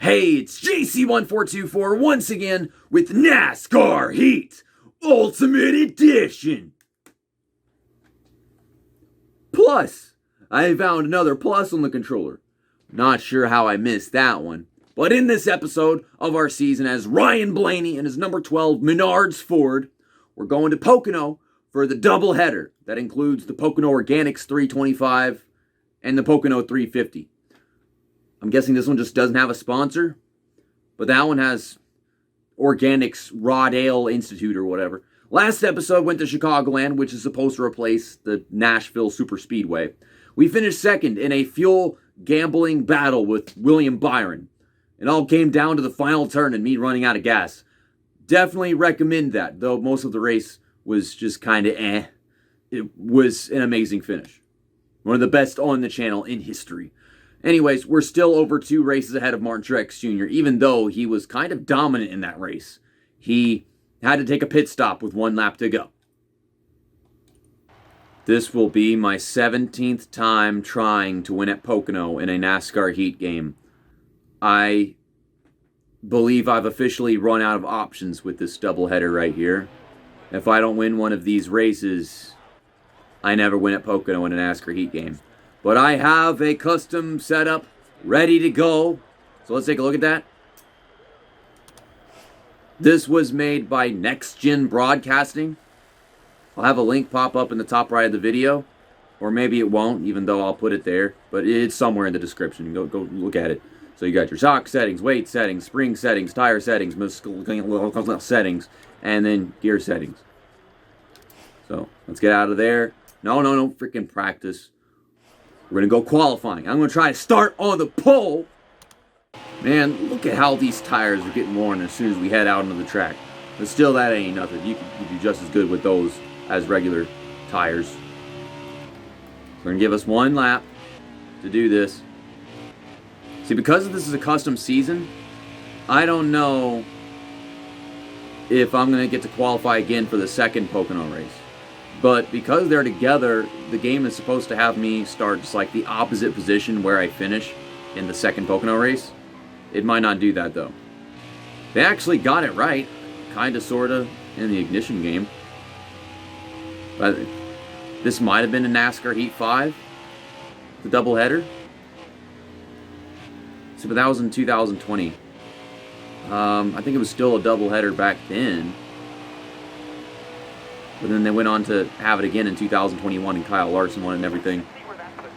Hey, it's JC1424 once again with NASCAR Heat Ultimate Edition. Plus, I found another plus on the controller. Not sure how I missed that one. But in this episode of our season, as Ryan Blaney and his number 12 Menards Ford, we're going to Pocono for the doubleheader. That includes the Pocono Organics 325 and the Pocono 350. I'm guessing this one just doesn't have a sponsor, but that one has Organics Rod Ale Institute or whatever. Last episode went to Chicagoland, which is supposed to replace the Nashville Super Speedway. We finished second in a fuel gambling battle with William Byron. It all came down to the final turn and me running out of gas. Definitely recommend that, though most of the race was just kind of eh. It was an amazing finish. One of the best on the channel in history. Anyways, we're still over 2 races ahead of Martin Truex Jr., even though he was kind of dominant in that race. He had to take a pit stop with 1 lap to go. This will be my 17th time trying to win at Pocono in a NASCAR Heat game. I believe I've officially run out of options with this doubleheader right here. If I don't win one of these races, I never win at Pocono in a NASCAR Heat game. But I have a custom setup ready to go. So let's take a look at that. This was made by Next Gen Broadcasting. I'll have a link pop up in the top right of the video. Or maybe it won't, even though I'll put it there. But it's somewhere in the description. Go look at it. So you got your shock settings, weight settings, spring settings, tire settings, settings, and then gear settings. So let's get out of there. No, freaking practice. We're going to go qualifying. I'm going to try to start on the pole. Man, look at how these tires are getting worn as soon as we head out into the track. But still, that ain't nothing. You can do just as good with those as regular tires. So we're going to give us 1 lap to do this. See, because this is a custom season, I don't know if I'm going to get to qualify again for the second Pocono race. But because they're together, the game is supposed to have me start just like the opposite position where I finish in the second Pocono race. It might not do that though. They actually got it right, kinda sorta, in the ignition game. But this might have been a NASCAR Heat 5, the doubleheader. So, but that was in 2020. I think it was still a doubleheader back then. But then they went on to have it again in 2021, and Kyle Larson won and everything.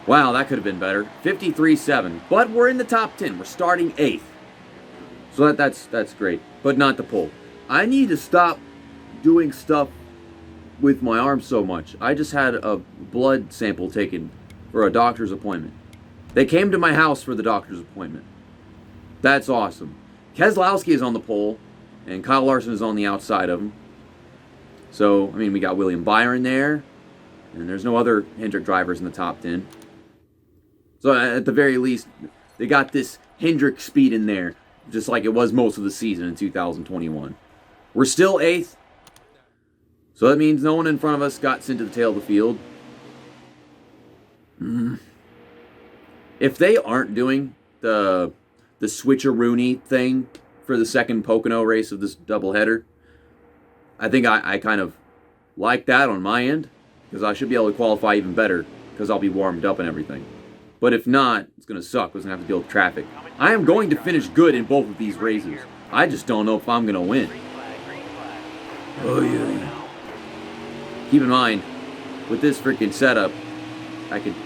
Wow, that could have been better. 53-7. But we're in the top 10. We're starting 8th. So that's great. But not the pole. I need to stop doing stuff with my arm so much. I just had a blood sample taken for a doctor's appointment. They came to my house for the doctor's appointment. That's awesome. Keselowski is on the pole, and Kyle Larson is on the outside of him. So, I mean, we got William Byron there, and there's no other Hendrick drivers in the top 10. So, at the very least, they got this Hendrick speed in there, just like it was most of the season in 2021. We're still 8th, so that means no one in front of us got sent to the tail of the field. If they aren't doing the switcheroony thing for the second Pocono race of this doubleheader, I think I kind of like that on my end, because I should be able to qualify even better, because I'll be warmed up and everything. But if not, it's going to suck, because I'm going to have to deal with traffic. I am going to finish good in both of these races. I just don't know if I'm going to win. Oh yeah. Keep in mind, with this freaking setup, I could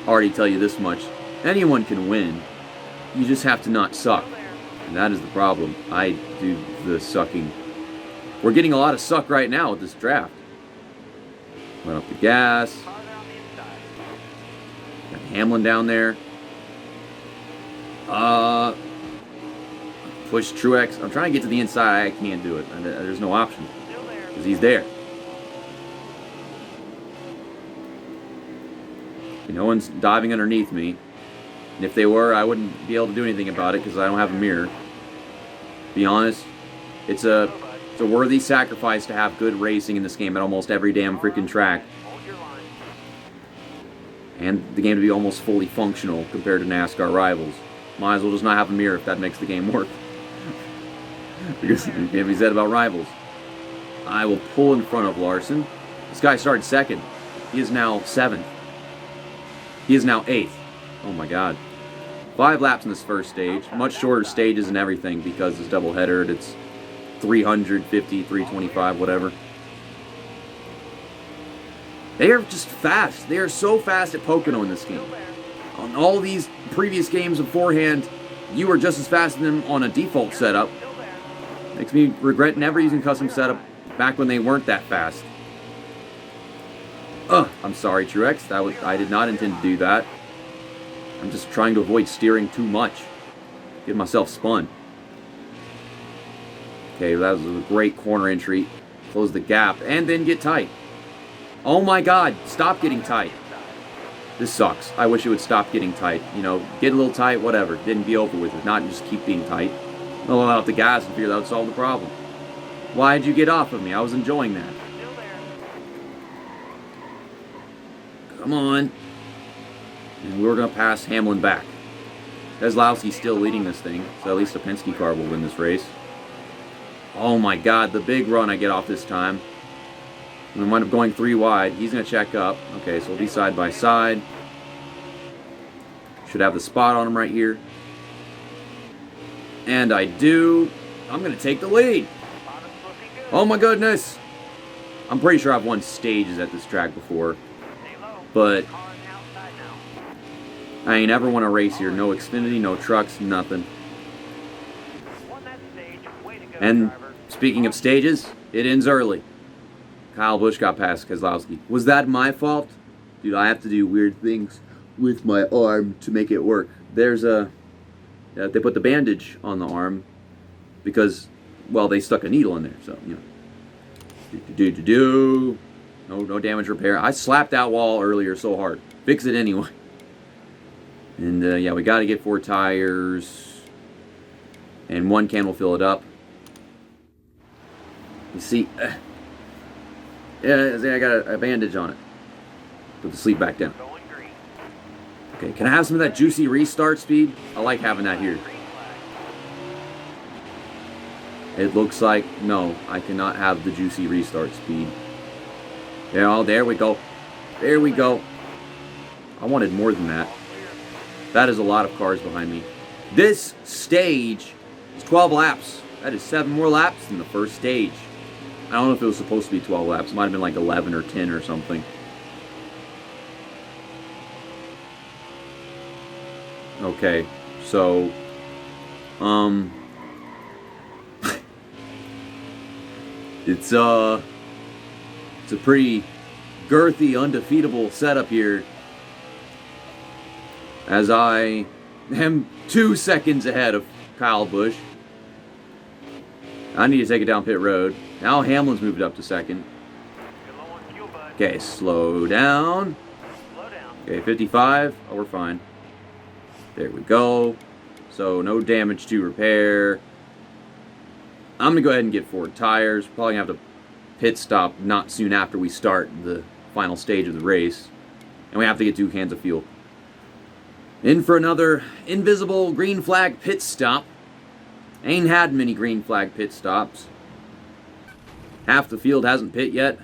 already tell you this much. Anyone can win. You just have to not suck. And that is the problem. I do the sucking. We're getting a lot of suck right now with this draft. Went up the gas. Got Hamlin down there. Push Truex. I'm trying to get to the inside. I can't do it. There's no option. Because he's there. No one's diving underneath me. And if they were, I wouldn't be able to do anything about it because I don't have a mirror. To be honest, it's a worthy sacrifice to have good racing in this game at almost every damn freaking track. And the game to be almost fully functional compared to NASCAR rivals. Might as well just not have a mirror if that makes the game work. Because it can't be said about rivals. I will pull in front of Larson. This guy started second. He is now 7th. He is now 8th. Oh my god. 5 laps in this first stage. Much shorter stages and everything because it's double-headered. It's 350, 325, whatever. They are just fast. They are so fast at Pocono in this game. On all these previous games beforehand, you were just as fast as them on a default setup. Makes me regret never using custom setup back when they weren't that fast. I'm sorry, Truex. I did not intend to do that. I'm just trying to avoid steering too much. Get myself spun. Okay, that was a great corner entry. Close the gap and then get tight. Oh my god, stop getting tight. This sucks. I wish it would stop getting tight. You know, get a little tight, whatever. Didn't be over with it. Not just keep being tight. I'll let out the gas and figure that would solve the problem. Why'd you get off of me? I was enjoying that. Come on. And we're going to pass Hamlin back. Keselowski's still leading this thing, so at least a Penske car will win this race. Oh my god, the big run I get off this time. We wind up going 3 wide. He's going to check up. Okay, so we'll be side by side. Should have the spot on him right here. And I do. I'm going to take the lead. Oh my goodness. I'm pretty sure I've won stages at this track before. But I ain't ever won a race here. No Xfinity, no trucks, nothing. And speaking of stages, it ends early. Kyle Busch got past Keselowski. Was that my fault? Dude, I have to do weird things with my arm to make it work. There's a... they put the bandage on the arm because, well, they stuck a needle in there. So, you know. No damage repair. I slapped that wall earlier so hard. Fix it anyway. And, yeah, we got to get 4 tires. And 1 can will fill it up. You see... yeah, I got a bandage on it. Put the sleeve back down. Okay, can I have some of that juicy restart speed? I like having that here. It looks like, no, I cannot have the juicy restart speed. Yeah, there we go. There we go. I wanted more than that. That is a lot of cars behind me. This stage is 12 laps. That is 7 more laps than the first stage. I don't know if it was supposed to be 12 laps. It might have been like 11 or 10 or something. Okay, so, it's a pretty girthy, undefeatable setup here. As I am 2 seconds ahead of Kyle Busch. I need to take it down pit road. Now Hamlin's moved up to second. Okay, slow down. Okay, 55. Oh, we're fine. There we go. So, no damage to repair. I'm going to go ahead and get 4 tires. Probably going to have to pit stop not soon after we start the final stage of the race. And we have to get 2 cans of fuel. In for another invisible green flag pit stop. Ain't had many green flag pit stops. Half the field hasn't pit yet.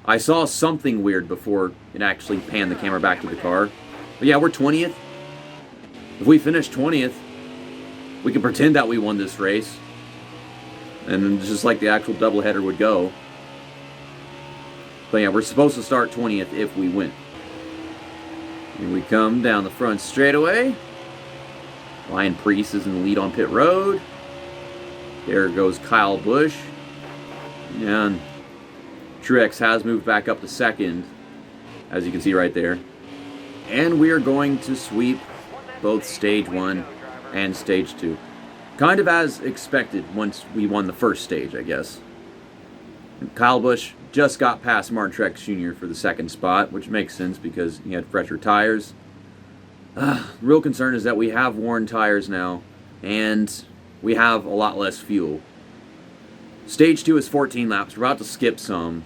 I saw something weird before it actually panned the camera back to the car. But yeah, we're 20th. If we finish 20th, we can pretend that we won this race. And just like the actual doubleheader would go. But yeah, we're supposed to start 20th if we win. Here we come down the front straightaway. Ryan Preece is in the lead on pit road. There goes Kyle Busch. And Truex has moved back up to second, as you can see right there. And we are going to sweep both Stage 1 and Stage 2. Kind of as expected once we won the first stage, I guess. And Kyle Busch just got past Martin Truex Jr. for the second spot, which makes sense because he had fresher tires. Real concern is that we have worn tires now, and we have a lot less fuel. Stage 2 is 14 laps. We're about to skip some.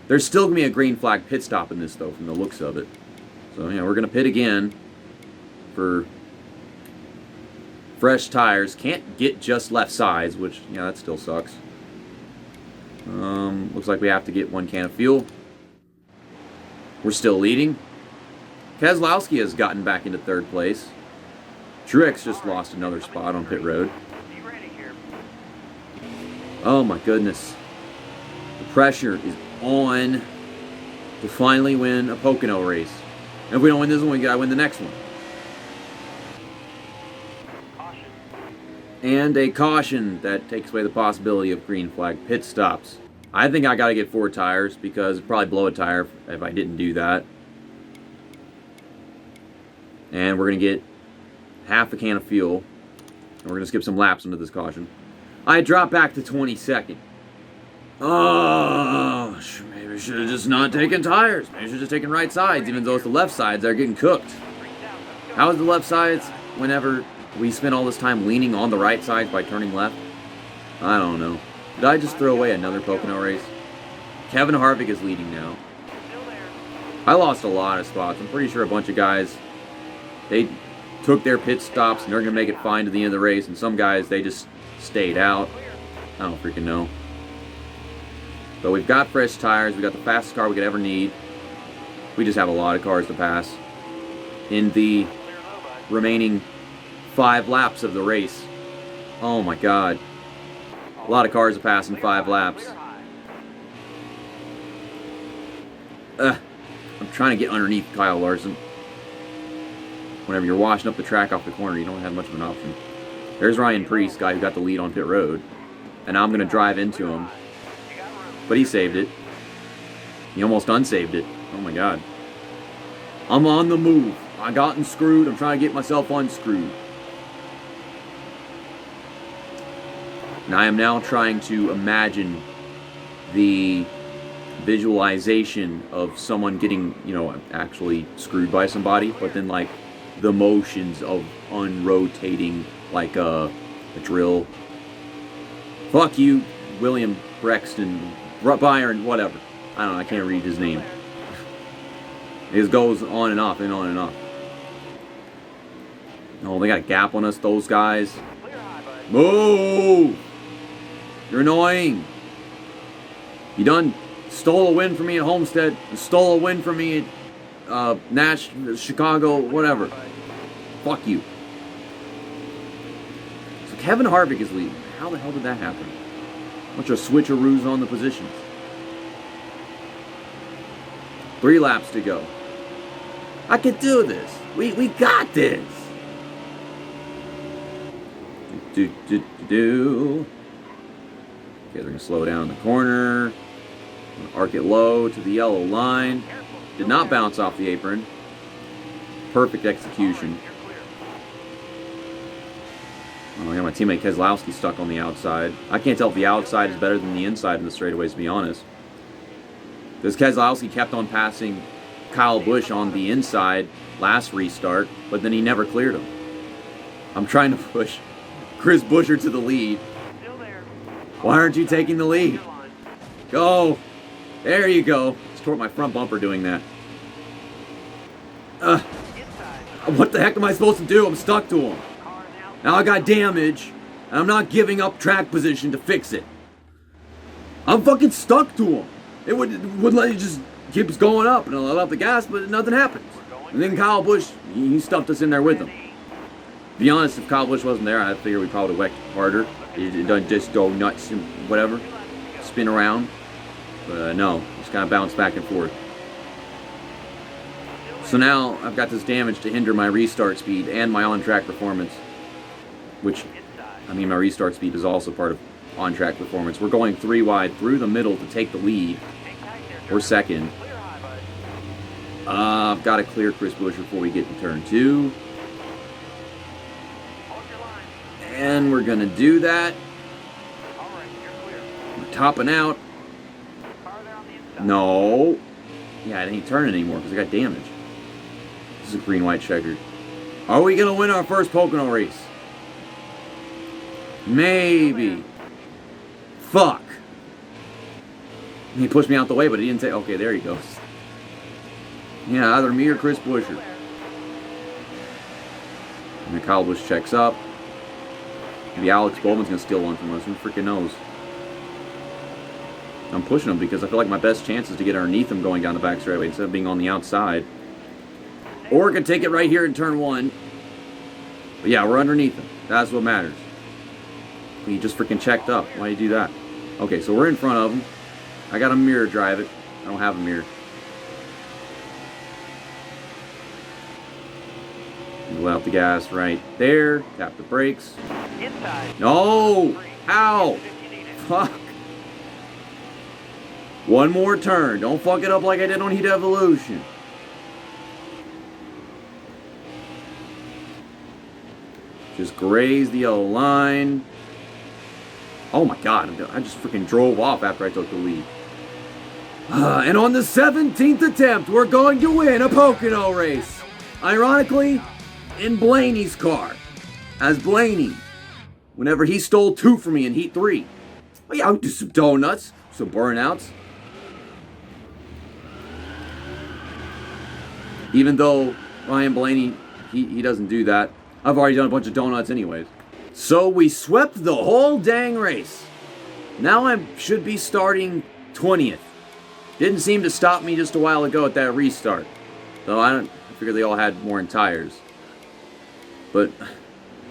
There's still going to be a green flag pit stop in this, though, from the looks of it. So, yeah, we're going to pit again for Fresh tires. Can't get just left sides, which, yeah, that still sucks. Looks like we have to get 1 can of fuel. We're still leading. Keselowski has gotten back into 3rd place. Truex just lost another spot on pit road. Oh my goodness. The pressure is on to finally win a Pocono race. And if we don't win this one, we gotta win the next one. And a caution that takes away the possibility of green flag pit stops. I think I gotta get 4 tires because it'd probably blow a tire if I didn't do that. And we're gonna get half a can of fuel. And we're gonna skip some laps under this caution. I dropped back to 22nd. Oh, maybe I should have just not taken tires. Maybe I should have just taken right sides, even though it's the left sides that are getting cooked. How is the left sides whenever we spend all this time leaning on the right sides by turning left? I don't know. Did I just throw away another Pocono race? Kevin Harvick is leading now. I lost a lot of spots. I'm pretty sure a bunch of guys, they took their pit stops and they're going to make it fine to the end of the race. And some guys, they just stayed out. I don't freaking know. But we've got fresh tires. We got the fastest car we could ever need. We just have a lot of cars to pass in the remaining 5 laps of the race. Oh my God. A lot of cars to pass in 5 laps. I'm trying to get underneath Kyle Larson. Whenever you're washing up the track off the corner, you don't have much of an option. There's Ryan Preece, guy who got the lead on pit road. And now I'm going to drive into him. But he saved it. He almost unsaved it. Oh my God. I'm on the move. I gotten screwed. I'm trying to get myself unscrewed. And I am now trying to imagine the visualization of someone getting, actually screwed by somebody, but then like the motions of unrotating like a drill. Fuck you, William Brexton, Byron, whatever. I don't know, I can't read his name. It goes on and off and on and off. Oh, they got a gap on us, those guys. Move! You're annoying. You done stole a win from me at Homestead, stole a win from me at Chicago, whatever. Fuck you. So Kevin Harvick is leading. How the hell did that happen? Bunch of switcheroos on the positions. 3 laps to go. I can do this. We got this. Okay, they're going to slow down in the corner. Arc it low to the yellow line. Did not bounce off the apron. Perfect execution. Oh, I got my teammate Keselowski stuck on the outside. I can't tell if the outside is better than the inside in the straightaways, to be honest. Because Keselowski kept on passing Kyle Busch on the inside last restart, but then he never cleared him. I'm trying to push Chris Buescher to the lead. Why aren't you taking the lead? Go! There you go. Just tore my front bumper doing that. What the heck am I supposed to do? I'm stuck to him. Now I got damage, and I'm not giving up track position to fix it. I'm fucking stuck to him. It would let you just keeps going up, and I let out the gas, but nothing happens. And then Kyle Busch, he stuffed us in there with him. To be honest, if Kyle Busch wasn't there, I figure we probably would have wrecked harder. It doesn't just go nuts and whatever, spin around. But no, just kind of bounce back and forth. So now I've got this damage to hinder my restart speed and my on-track performance. Which, I mean, my restart speed is also part of on-track performance. We're going 3 wide through the middle to take the lead. We're second. I've got to clear Chris Buescher before we get to turn 2. And we're going to do that. We're topping out. No. Yeah, it ain't turning anymore because I got damage. This is a green-white checkered. Are we going to win our first Pocono race? Maybe. Fuck. He pushed me out the way, but he didn't say, okay, there he goes. Yeah, either me or Chris Buescher. And Kyle Busch checks up. Maybe Alex Bowman's going to steal one from us. Who freaking knows? I'm pushing him because I feel like my best chance is to get underneath him going down the back straightaway instead of being on the outside. Or I could take it right here in turn one. But yeah, we're underneath him. That's what matters. He just freaking checked up. Why do you do that? Okay, so we're in front of him. I got a mirror drive it. I don't have a mirror. Let out the gas right there. Tap the brakes. No! Ow! Fuck. One more turn. Don't fuck it up like I did on Heat Evolution. Just graze the yellow line. Oh my god, I just freaking drove off after I took the lead. And on the 17th attempt, we're going to win a Pocono race. Ironically, in Blaney's car. As Blaney, whenever he stole 2 from me in Heat 3. Oh yeah, I'll do some donuts, some burnouts. Even though Ryan Blaney, he doesn't do that. I've already done a bunch of donuts anyways. So we swept the whole dang race. Now I should be starting 20th. Didn't seem to stop me just a while ago at that restart. Though I figure they all had more in tires. But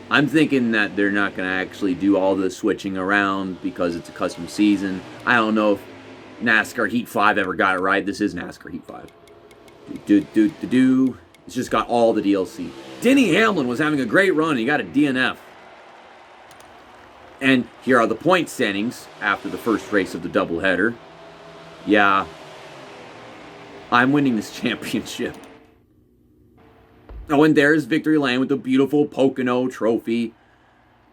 I'm thinking that they're not going to actually do all the switching around because it's a custom season. I don't know if NASCAR Heat 5 ever got it right. This is NASCAR Heat 5. It's just got all the DLC. Denny Hamlin was having a great run. He got a DNF. And here are the point standings after the first race of the doubleheader. Yeah, I'm winning this championship. Oh, and there's Victory Lane with the beautiful Pocono trophy.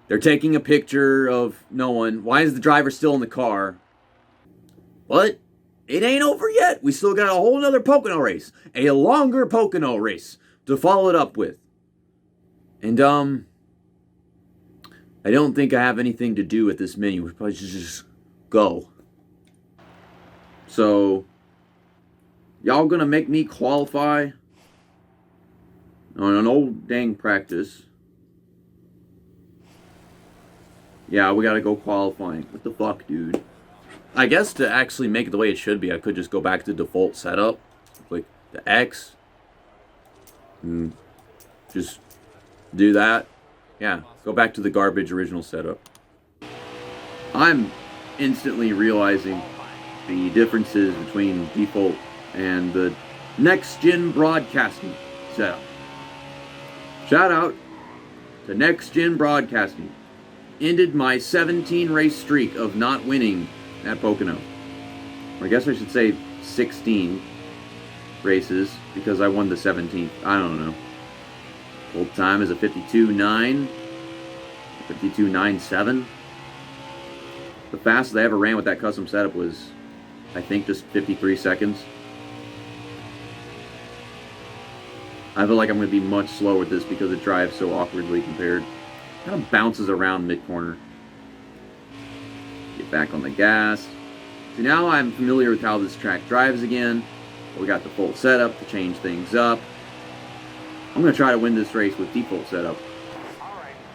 They're taking a picture of no one. Why is the driver still in the car? But it ain't over yet. We still got a whole nother Pocono race. A longer Pocono race to follow it up with. And, I don't think I have anything to do with this menu. We probably should just go. So, y'all gonna make me qualify on an old dang practice? Yeah, we gotta go qualifying. What the fuck, dude? I guess to actually make it the way it should be, I could just go back to default setup. Click the X. And just do that. Yeah, go back to the garbage original setup. I'm instantly realizing the differences between default and the next-gen broadcasting setup. Shout out to next-gen broadcasting. Ended my 17 race streak of not winning at Pocono. Or I guess I should say 16 races because I won the 17th. I don't know. Full time is a 52.9, 52.97. The fastest I ever ran with that custom setup was, I think, just 53 seconds. I feel like I'm going to be much slower with this because it drives so awkwardly compared. Kind of bounces around mid-corner. Get back on the gas. So now I'm familiar with how this track drives again. We got the full setup to change things up. I'm going to try to win this race with default setup.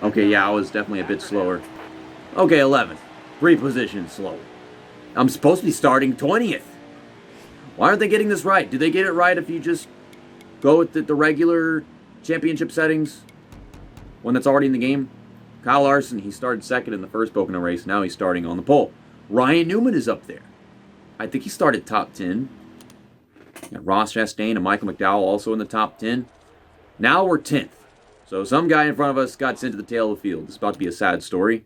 Okay, yeah, I was definitely a bit slower. Okay, 11th. 3 positions slow. I'm supposed to be starting 20th. Why aren't they getting this right? Do they get it right if you just go with the regular championship settings? One that's already in the game? Kyle Larson, he started second in the first Pocono race. Now he's starting on the pole. Ryan Newman is up there. I think he started top 10. Ross Chastain and Michael McDowell also in the top 10. Now we're 10th. So some guy in front of us got sent to the tail of the field. It's about to be a sad story.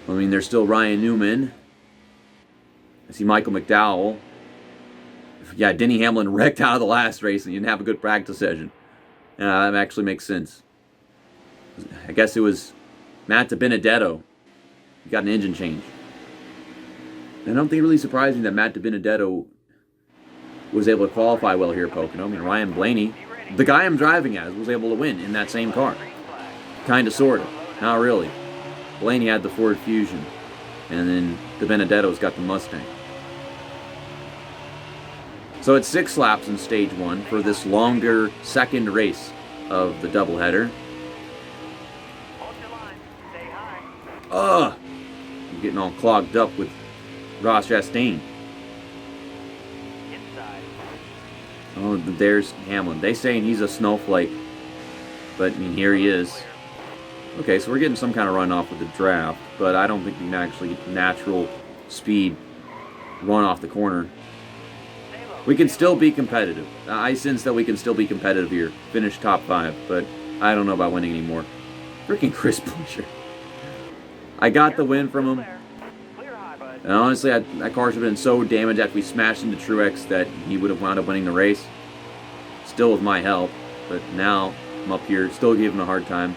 I mean, there's still Ryan Newman. I see Michael McDowell. Yeah, Denny Hamlin wrecked out of the last race and he didn't have a good practice session. That actually makes sense. I guess it was Matt DiBenedetto. He got an engine change. I don't think it really surprised me that Matt DiBenedetto was able to qualify well here at Pocono. I mean, Ryan Blaney, the guy I'm driving as, was able to win in that same car. Kinda, sorta. Not really. Blaney had the Ford Fusion. And then DiBenedetto's got the Mustang. So it's 6 laps in stage 1 for this longer second race of the doubleheader. Ugh! I'm getting all clogged up with Ross Chastain. Oh, there's Hamlin. They saying he's a snowflake. But, I mean, here he is. Okay, so we're getting some kind of runoff with the draft, but I don't think we can actually get natural speed run off the corner. We can still be competitive. I sense that we can still be competitive here. Finish top 5, but I don't know about winning anymore. Freaking Chris Buescher. I got the win from him. And honestly, that car should have been so damaged after we smashed into Truex that he would have wound up winning the race. Still with my help, but now I'm up here, still giving him a hard time.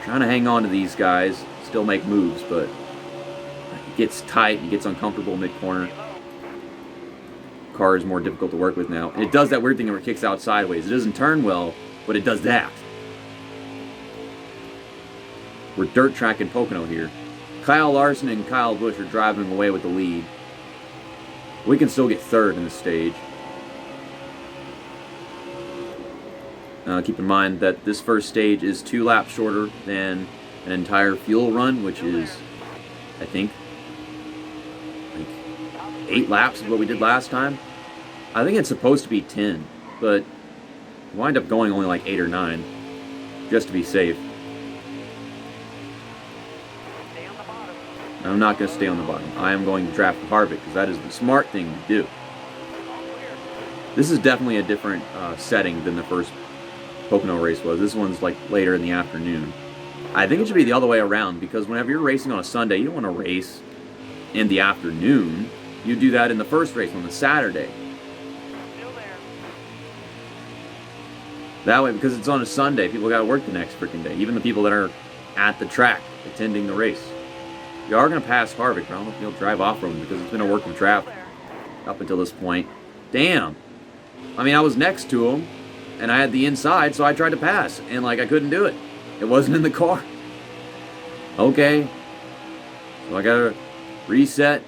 Trying to hang on to these guys, still make moves, but it gets tight, it gets uncomfortable mid-corner. Car is more difficult to work with now. And it does that weird thing where it kicks out sideways. It doesn't turn well, but it does that. We're dirt tracking Pocono here. Kyle Larson and Kyle Busch are driving away with the lead. We can still get third in this stage. Keep in mind that this first stage is 2 laps shorter than an entire fuel run, which is, I think, like 8 laps of what we did last time. I think it's supposed to be 10, but we wind up going only like 8 or 9, just to be safe. I'm not going to stay on the bottom. I am going to draft Harvick, because that is the smart thing to do. This is definitely a different setting than the first Pocono race was. This one's like later in the afternoon. I think it should be the other way around, because whenever you're racing on a Sunday, you don't want to race in the afternoon. You do that in the first race on the Saturday. That way, because it's on a Sunday, people got to work the next freaking day. Even the people that are at the track attending the race. You are going to pass Harvick, but I don't know if he'll drive off from him, because it's been a working trap up until this point. Damn. I mean, I was next to him, and I had the inside, so I tried to pass, and like I couldn't do it. It wasn't in the car. Okay. So I gotta reset,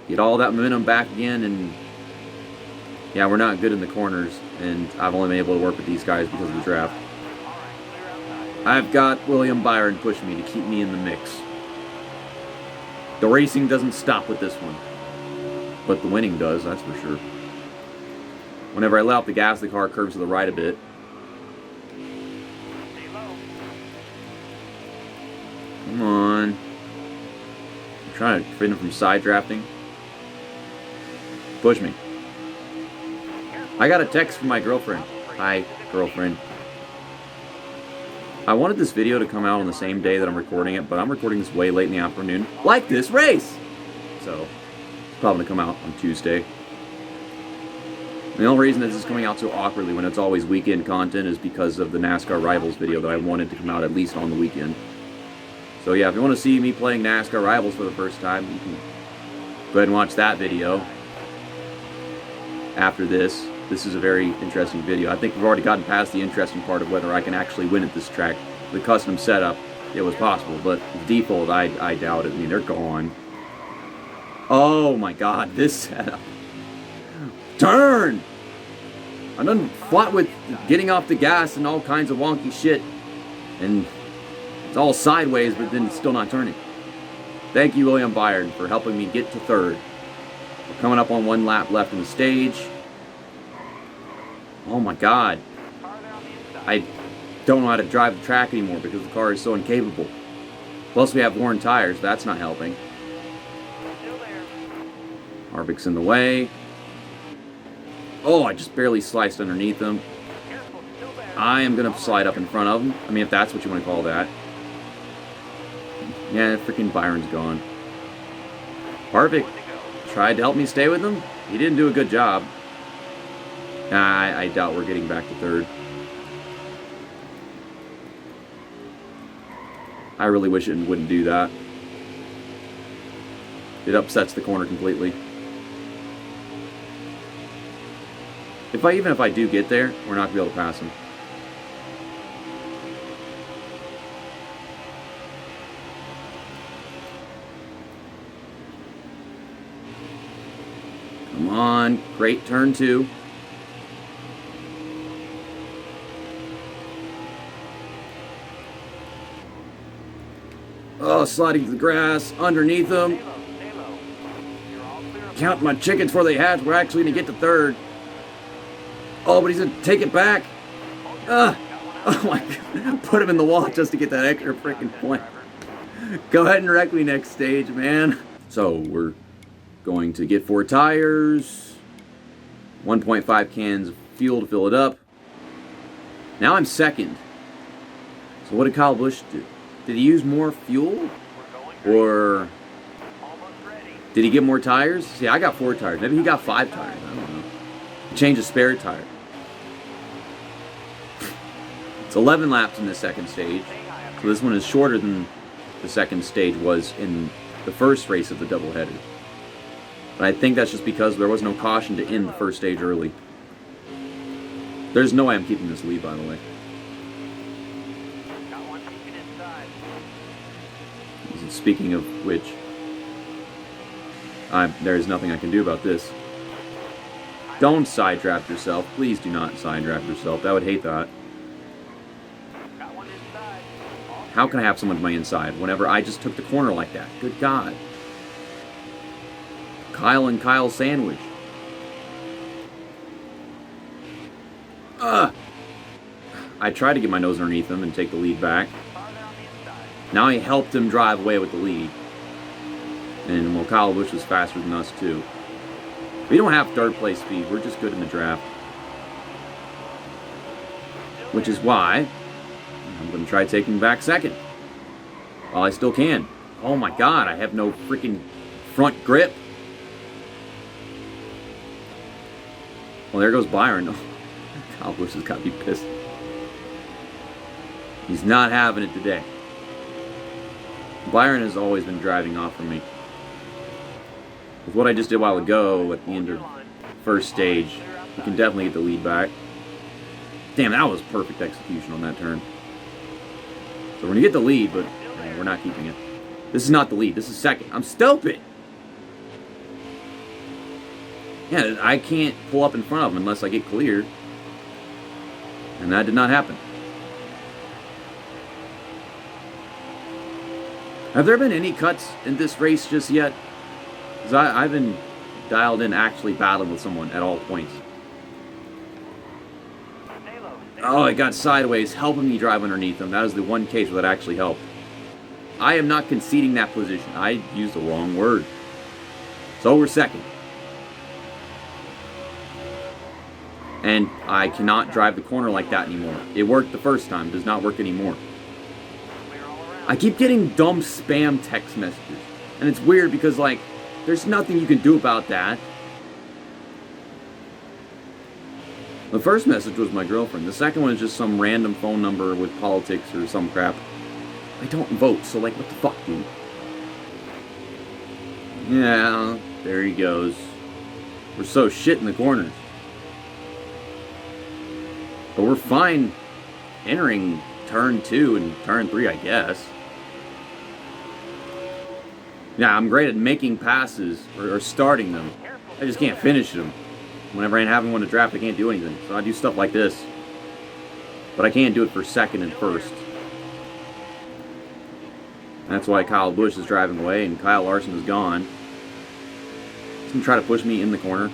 get all that momentum back again, and yeah, we're not good in the corners, and I've only been able to work with these guys because of the draft. I've got William Byron pushing me to keep me in the mix. The racing doesn't stop with this one, but the winning does, that's for sure. Whenever I let off the gas, the car curves to the right a bit. Come on. I'm trying to prevent him from side drafting. Push me. I got a text from my girlfriend. Hi, girlfriend. I wanted this video to come out on the same day that I'm recording it, but I'm recording this way late in the afternoon, like this race! So, it's probably going to come out on Tuesday. The only reason this is coming out so awkwardly when it's always weekend content is because of the NASCAR Rivals video that I wanted to come out at least on the weekend. So yeah, if you want to see me playing NASCAR Rivals for the first time, you can go ahead and watch that video after this. This is a very interesting video. I think we've already gotten past the interesting part of whether I can actually win at this track. The custom setup, it was possible, but the default, I doubt it. I mean, they're gone. Oh my god, this setup. Turn! I'm done fought with getting off the gas and all kinds of wonky shit. And it's all sideways, but then it's still not turning. Thank you, William Byron, for helping me get to third. We're coming up on 1 lap left in the stage. Oh my god. I don't know how to drive the track anymore because the car is so incapable. Plus we have worn tires, that's not helping. Harvick's in the way. Oh, I just barely sliced underneath him. I am going to slide up in front of him. I mean, if that's what you want to call that. Yeah, freaking Byron's gone. Harvick tried to help me stay with him. He didn't do a good job. I doubt we're getting back to third. I really wish it wouldn't do that. It upsets the corner completely. Even if I do get there, we're not going to be able to pass him. Come on, great turn 2. Oh, sliding to the grass underneath them. Count my chickens before they hatch. We're actually going to get to third. Oh, but he's going to take it back. Oh my God. Put him in the wall just to get that extra freaking point. Go ahead and wreck me next stage, man. So we're going to get 4 tires, 1.5 cans of fuel to fill it up. Now I'm second. So what did Kyle Busch do? Did he use more fuel? Or did he get more tires? See, I got 4 tires. Maybe he got 5 tires. I don't know. He changed a spare tire. It's 11 laps in the second stage. So this one is shorter than the second stage was in the first race of the doubleheader. But I think that's just because there was no caution to end the first stage early. There's no way I'm keeping this lead, by the way. Speaking of which, there's nothing I can do about this. Don't side draft yourself. Please do not side draft yourself. I would hate that. How can I have someone to my inside whenever I just took the corner like that? Good God. Kyle and Kyle sandwich. I tried to get my nose underneath him and take the lead back. Now I helped him drive away with the lead. And well, Kyle Busch was faster than us too. We don't have third place speed. We're just good in the draft. Which is why I'm going to try taking back second. While I still can. Oh my God, I have no freaking front grip. Well, there goes Byron. Kyle Busch has got to be pissed. He's not having it today. Byron has always been driving off from me. With what I just did a while ago at the end of the first stage, we can definitely get the lead back. Damn, that was perfect execution on that turn. So we're going to get the lead, but we're not keeping it. This is not the lead. This is second. I'm stupid. Yeah, I can't pull up in front of him unless I get clear. And that did not happen. Have there been any cuts in this race just yet? Because I've been dialed in actually battling with someone at all points. Oh, it got sideways, helping me drive underneath him. That is the one case where that actually helped. I am not conceding that position. I used the wrong word. So we're second. And I cannot drive the corner like that anymore. It worked the first time. It does not work anymore. I keep getting dumb spam text messages. And it's weird because, like, there's nothing you can do about that. The first message was my girlfriend. The second one is just some random phone number with politics or some crap. I don't vote, so, like, what the fuck, dude? Yeah, there he goes. We're so shit in the corners. But we're fine entering turn 2 and turn 3, I guess. Yeah, I'm great at making passes or starting them. I just can't finish them. Whenever I'm having one to draft, I can't do anything. So I do stuff like this. But I can't do it for second and first. That's why Kyle Busch is driving away and Kyle Larson is gone. He's going to try to push me in the corner.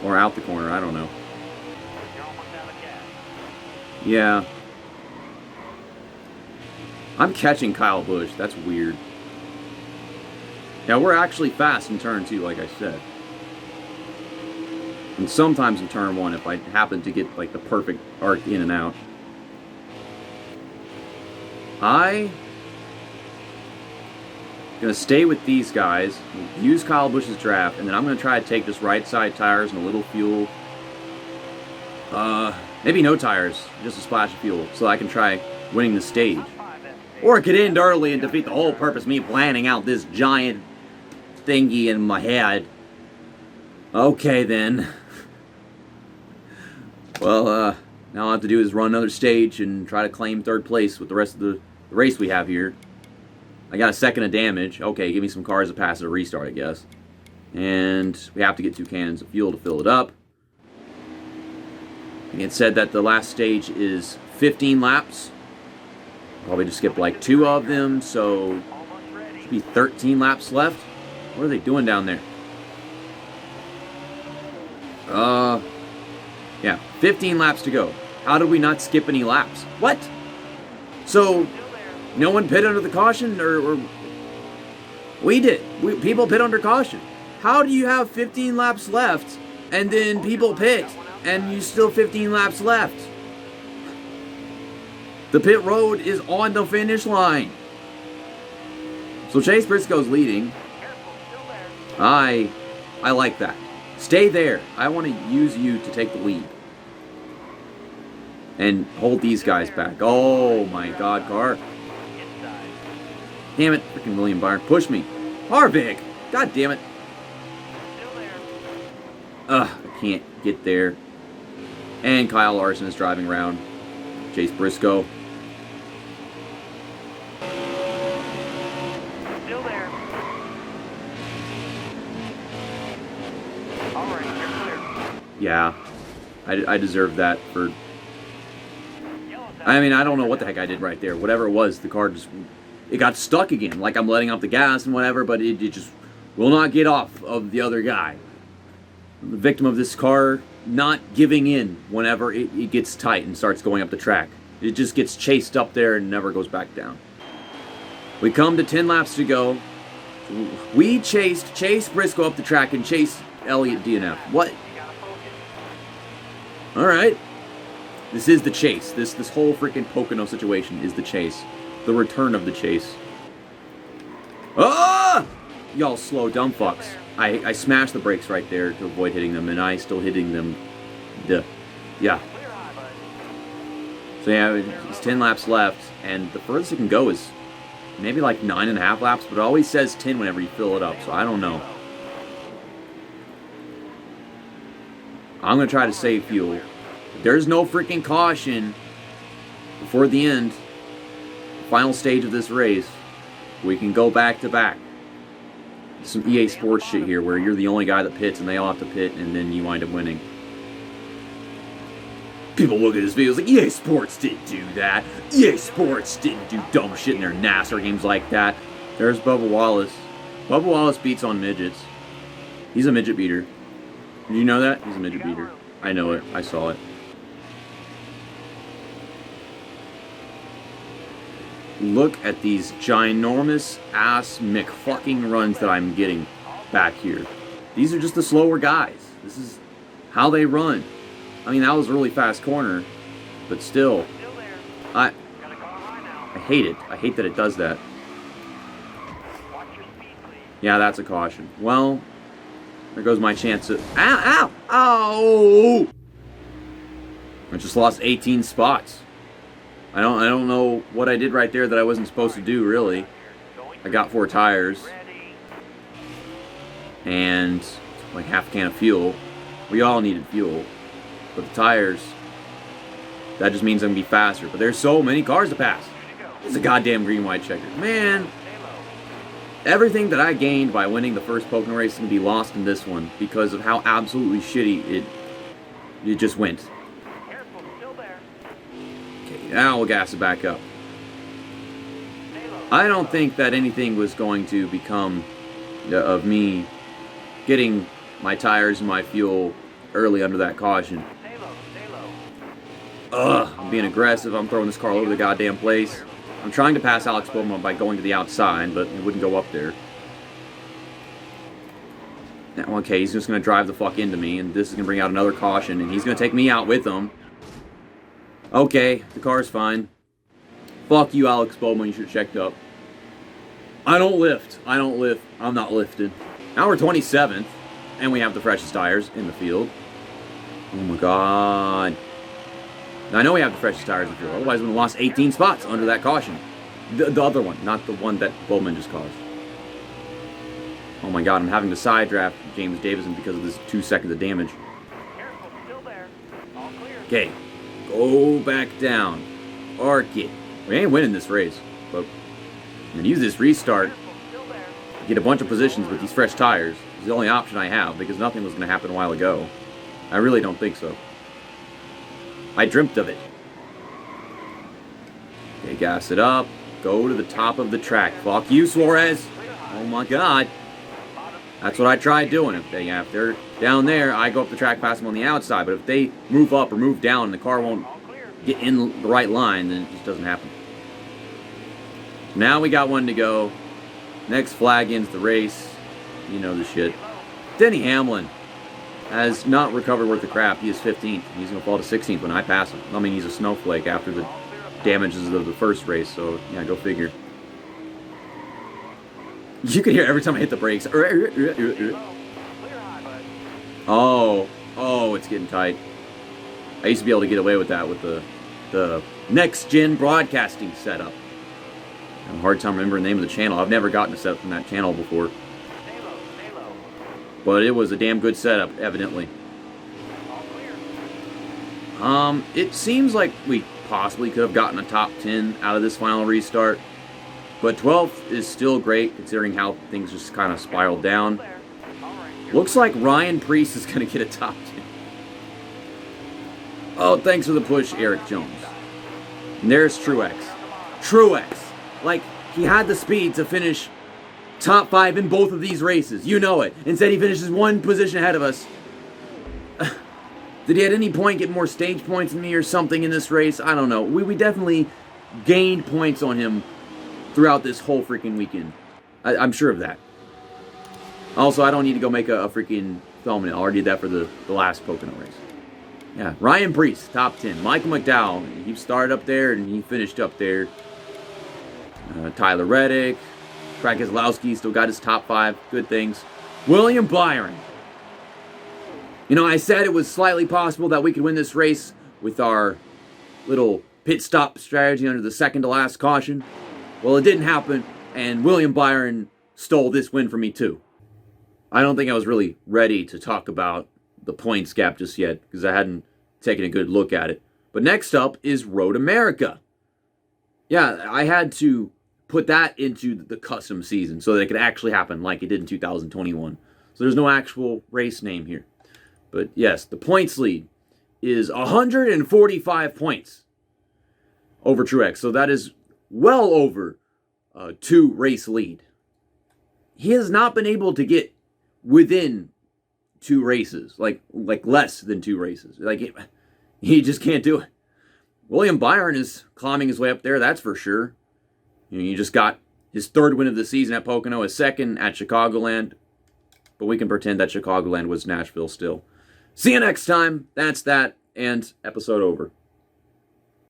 Or out the corner, I don't know. Yeah. I'm catching Kyle Busch. That's weird. Yeah, we're actually fast in turn 2, like I said. And sometimes in turn 1, if I happen to get like the perfect arc in and out. I'm going to stay with these guys, use Kyle Busch's draft, and then I'm going to try to take just right side tires and a little fuel. Maybe no tires, just a splash of fuel, so I can try winning the stage. Or it could end early and defeat the whole purpose of me planning out this giant thingy in my head. Okay, then. Well, now all I have to do is run another stage and try to claim third place with the rest of the race we have here. I got a second of damage. Okay, give me some cars to pass at a restart, I guess. And we have to get 2 cannons of fuel to fill it up. And it said that the last stage is 15 laps. Probably just skip like 2 of them, so should be 13 laps left. What are they doing down there? Yeah, 15 laps to go. How did we not skip any laps? What? So, no one pit under the caution, or we did. People pit under caution. How do you have 15 laps left, and then people pit, and you still 15 laps left? The pit road is on the finish line. So Chase Briscoe's leading. I like that. Stay there. I want to use you to take the lead. And hold these guys back. Oh my god, car. Damn it, freaking William Byron. Push me. Harvick! God damn it. I can't get there. And Kyle Larson is driving around Chase Briscoe. Still there. Alright, you're clear. Yeah. I deserve that for... I mean, I don't know what the heck I did right there. Whatever it was, the car just... It got stuck again. Like I'm letting off the gas and whatever, but it just will not get off of the other guy. I'm the victim of this car not giving in whenever it gets tight and starts going up the track. It just gets chased up there and never goes back down. We come to 10 laps to go. We chased Chase Briscoe up the track and chased Elliott DNF. What? Alright. This is the chase. This whole freaking Pocono situation is the chase. The return of the chase. Ah! Y'all slow dumb fucks. I smashed the brakes right there to avoid hitting them, and I still hitting them. Duh. Yeah. So yeah, it's 10 laps left, and the furthest it can go is maybe like 9.5 laps, but it always says 10 whenever you fill it up, so I don't know. I'm going to try to save fuel. There's no freaking caution before the end, final stage of this race. We can go back to back. Some EA Sports shit here where you're the only guy that pits and they all have to pit and then you wind up winning. People look at this video like, EA Sports didn't do that. EA Sports didn't do dumb shit in their NASCAR games like that. There's Bubba Wallace. Bubba Wallace beats on midgets. He's a midget beater. Did you know that? He's a midget beater. I know it. I saw it. Look at these ginormous ass McFucking runs that I'm getting back here. These are just the slower guys. This is how they run. I mean, that was a really fast corner, but still, I hate it. I hate that it does that. Yeah, that's a caution. Well, there goes my chance to... Ow! Ow! Ow! I just lost 18 spots. I don't know what I did right there that I wasn't supposed to do, really. I got 4 tires. And like half a can of fuel. We all needed fuel. But the tires, that just means I'm going to be faster. But there's so many cars to pass. It's a goddamn green-white checker. Man, everything that I gained by winning the first Pocono race is going to be lost in this one because of how absolutely shitty it just went. Now we'll gas it back up. I don't think that anything was going to become of me getting my tires and my fuel early under that caution. I'm being aggressive. I'm throwing this car all over the goddamn place. I'm trying to pass Alex Bowman by going to the outside, but it wouldn't go up there. Now, okay, he's just going to drive the fuck into me, and this is going to bring out another caution, and he's going to take me out with him. Okay, the car's fine. Fuck you, Alex Bowman, you should have checked up. I don't lift. I'm not lifted. Now we're 27th, and we have the freshest tires in the field. Oh my god. Now, I know we have the freshest tires in the field, otherwise we would have lost 18 spots under that caution. The other one, not the one that Bowman just caused. Oh my god, I'm having to side draft James Davison because of this 2 seconds of damage. Okay. Go back down. Arc it. We ain't winning this race, but I'm going to use this restart to get a bunch of positions with these fresh tires. It's the only option I have because nothing was going to happen a while ago. I really don't think so. I dreamt of it. Okay, gas it up. Go to the top of the track. Fuck you, Suarez. Oh my God. That's what I tried doing. If they're down there, I go up the track past them on the outside. But if they move up or move down and the car won't get in the right line, then it just doesn't happen. Now we got one to go. Next flag ends the race. You know the shit. Denny Hamlin has not recovered worth a crap. He is 15th. He's going to fall to 16th when I pass him. I mean, he's a snowflake after the damages of the first race, so yeah, go figure. You can hear every time I hit the brakes. Oh, it's getting tight. I used to be able to get away with that with the next-gen broadcasting setup. I have a hard time remembering the name of the channel. I've never gotten a setup from that channel before. But it was a damn good setup, evidently. It seems like we possibly could have gotten a top 10 out of this final restart. But 12th is still great, considering how things just kind of spiraled down. Looks like Ryan Preece is going to get a top 10. Oh, thanks for the push, Eric Jones. And there's Truex. Truex! Like, he had the speed to finish top 5 in both of these races. You know it. Instead, he finishes one position ahead of us. Did he at any point get more stage points than me or something in this race? I don't know. We definitely gained points on him throughout this whole freaking weekend. I'm sure of that. Also, I don't need to go make a freaking thumbnail. I already did that for the last Pocono race. Yeah, Ryan Preece, top 10. Michael McDowell, he started up there and he finished up there. Tyler Reddick. Craig Keselowski still got his top 5. Good things. William Byron. You know, I said it was slightly possible that we could win this race with our little pit stop strategy under the second to last caution. Well, it didn't happen, and William Byron stole this win from me too. I don't think I was really ready to talk about the points gap just yet, because I hadn't taken a good look at it. But next up is Road America. Yeah, I had to put that into the custom season so that it could actually happen like it did in 2021. So there's no actual race name here. But yes, the points lead is 145 points over Truex. So that is well over a 2 race lead. He has not been able to get within 2 races, like less than 2 races. Like he just can't do it. William Byron is climbing his way up there, that's for sure. You know, you just got his 3rd win of the season at Pocono, his 2nd at Chicagoland. But we can pretend that Chicagoland was Nashville still. See you next time. That's that, and episode over.